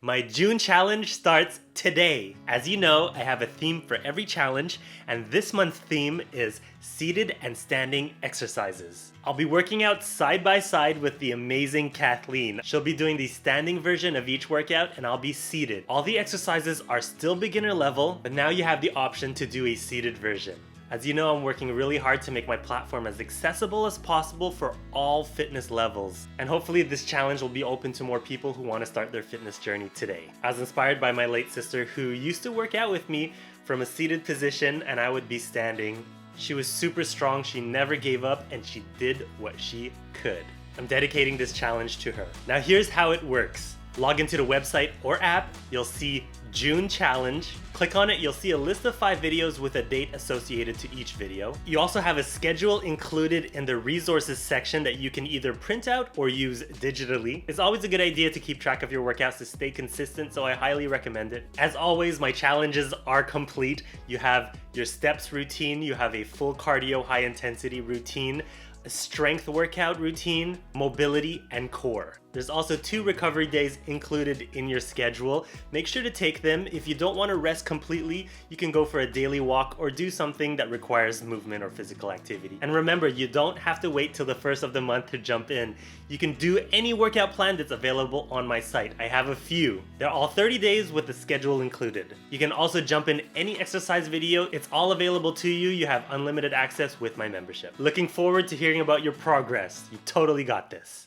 My June challenge starts today. As you know, I have a theme for every challenge, and this month's theme is seated and standing exercises. I'll be working out side by side with the amazing Kathleen. She'll be doing the standing version of each workout, and I'll be seated. All the exercises are still beginner level, but now you have the option to do a seated version. As you know, I'm working really hard to make my platform as accessible as possible for all fitness levels. And hopefully this challenge will be open to more people who want to start their fitness journey today. I was inspired by my late sister who used to work out with me from a seated position and I would be standing. She was super strong, she never gave up, and she did what she could. I'm dedicating this challenge to her. Now here's how it works. Log into the website or app, you'll see June Challenge. Click on it, you'll see a list of 5 videos with a date associated to each video. You also have a schedule included in the resources section that you can either print out or use digitally. It's always a good idea to keep track of your workouts to stay consistent, so I highly recommend it. As always, my challenges are complete. You have your steps routine, you have a full cardio high intensity routine, a strength workout routine, mobility, and core. There's also 2 recovery days included in your schedule. Make sure to take them. If you don't want to rest completely, you can go for a daily walk or do something that requires movement or physical activity. And remember, you don't have to wait till the first of the month to jump in. You can do any workout plan that's available on my site. I have a few. They're all 30 days with the schedule included. You can also jump in any exercise video. It's all available to you. You have unlimited access with my membership. Looking forward to hearing about your progress. You totally got this.